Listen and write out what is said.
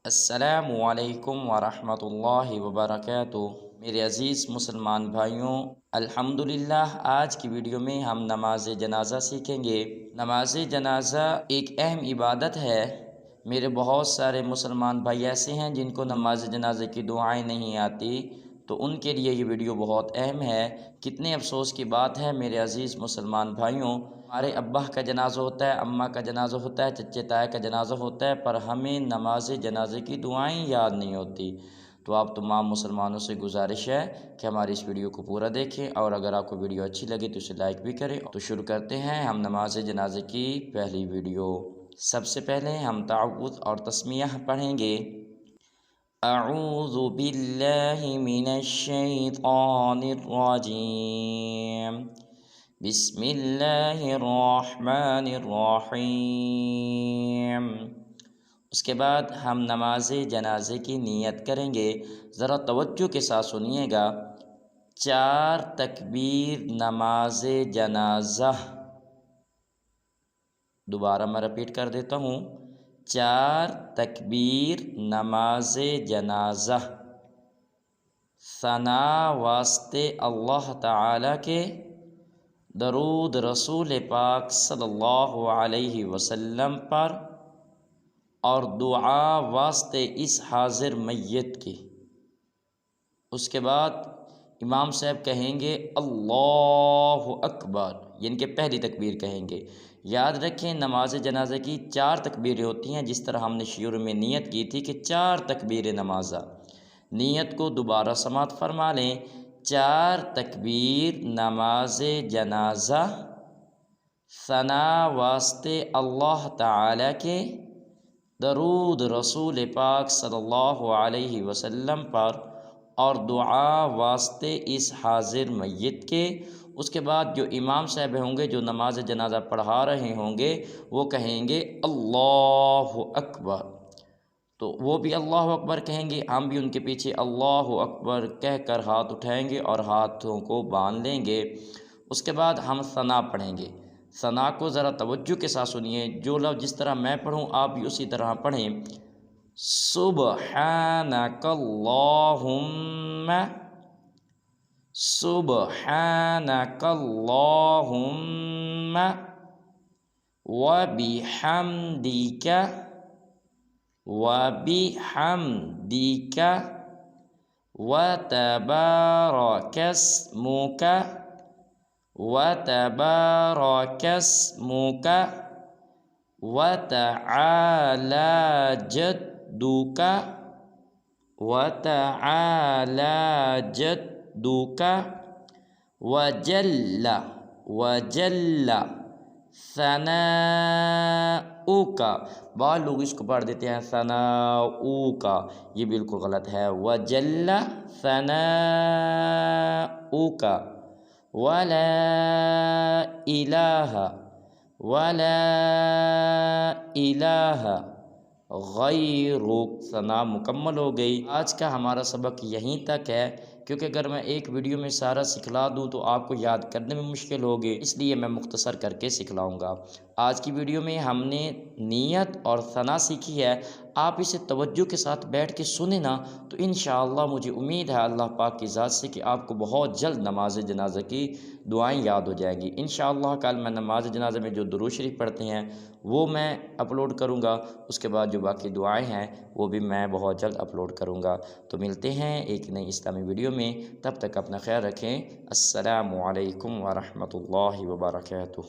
السلام علیکم ورحمۃ اللہ وبرکاتہ۔ میرے عزیز مسلمان بھائیوں، الحمدللہ آج کی ویڈیو میں ہم نماز جنازہ سیکھیں گے۔ نماز جنازہ ایک اہم عبادت ہے۔ میرے بہت سارے مسلمان بھائی ایسے ہیں جن کو نماز جنازے کی دعائیں نہیں آتی، تو ان کے لیے یہ ویڈیو بہت اہم ہے۔ کتنے افسوس کی بات ہے میرے عزیز مسلمان بھائیوں، ہمارے ابا کا جنازہ ہوتا ہے، اماں کا جنازہ ہوتا ہے، چچے تائے کا جنازہ ہوتا ہے، پر ہمیں نماز جنازے کی دعائیں یاد نہیں ہوتی۔ تو آپ تمام مسلمانوں سے گزارش ہے کہ ہماری اس ویڈیو کو پورا دیکھیں، اور اگر آپ کو ویڈیو اچھی لگے تو اسے لائک بھی کریں۔ تو شروع کرتے ہیں ہم نماز جنازے کی پہلی ویڈیو۔ سب سے پہلے ہم تعوذ اور تسمیہ پڑھیں گے۔ اعوذ باللہ من الشیطان الرجیم، بسم اللہ الرحمن الرحیم۔ اس کے بعد ہم نماز جنازے کی نیت کریں گے۔ ذرا توجہ کے ساتھ سنیے گا۔ 4 تکبیر نماز جنازہ۔ دوبارہ میں رپیٹ کر دیتا ہوں، 4 تکبیر نماز جنازہ۔ ثنا واسطے اللہ تعالیٰ کے، درود رسول پاک صلی اللہ علیہ وسلم پر، اور دعا واسطے اس حاضر میت کی۔ اس کے بعد امام صاحب کہیں گے اللہ اکبر، یعنی کہ پہلی تکبیر کہیں گے۔ یاد رکھیں نماز جنازہ کی 4 تکبیریں ہوتی ہیں، جس طرح ہم نے شروع میں نیت کی تھی کہ 4 تکبیر نمازہ۔ نیت کو دوبارہ سماعت فرما لیں۔ 4 تکبیر نماز جنازہ، ثنا واسطے اللہ تعالیٰ کے، درود رسول پاک صلی اللہ علیہ وسلم پر، اور دعا واسطے اس حاضر میت کے۔ اس کے بعد جو امام صاحب ہوں گے جو نماز جنازہ پڑھا رہے ہوں گے، وہ کہیں گے اللہ اکبر، تو وہ بھی اللہ اکبر کہیں گے، ہم بھی ان کے پیچھے اللہ اکبر کہہ کر ہاتھ اٹھائیں گے اور ہاتھوں کو باندھ لیں گے۔ اس کے بعد ہم ثنا پڑھیں گے۔ ثنا کو ذرا توجہ کے ساتھ سنیے، جو لفظ جس طرح میں پڑھوں آپ بھی اسی طرح پڑھیں۔ سبحانک اللہم، سبحانک اللہم وبحمدک، وبحمدک وتبارک اسمک، وتبارک اسمک وتعالی جدک، وتعالی جدک وجل ثناؤک۔ بعض لوگ اس کو پڑھ دیتے ہیں ثناؤک، یہ بالکل غلط ہے۔ وجل ثناؤک ولا الہ غیرک۔ ثنا مکمل ہو گئی۔ آج کا ہمارا سبق یہیں تک ہے، کیونکہ اگر میں ایک ویڈیو میں سارا سکھلا دوں تو آپ کو یاد کرنے میں مشکل ہوگی، اس لیے میں مختصر کر کے سکھلاؤں گا۔ آج کی ویڈیو میں ہم نے نیت اور ثنا سیکھی ہے۔ آپ اسے توجہ کے ساتھ بیٹھ کے سنیں نا، تو انشاءاللہ مجھے امید ہے اللہ پاک کی ذات سے کہ آپ کو بہت جلد نماز جنازہ کی دعائیں یاد ہو جائیں گی۔ انشاءاللہ کل میں نماز جنازہ میں جو درود شریف پڑھتے ہیں وہ میں اپلوڈ کروں گا، اس کے بعد جو باقی دعائیں ہیں وہ بھی میں بہت جلد اپلوڈ کروں گا۔ تو ملتے ہیں ایک نئی اسلامی ویڈیو میں، تب تک اپنا خیال رکھیں۔ السلام علیکم ورحمۃ اللہ وبرکاتہ۔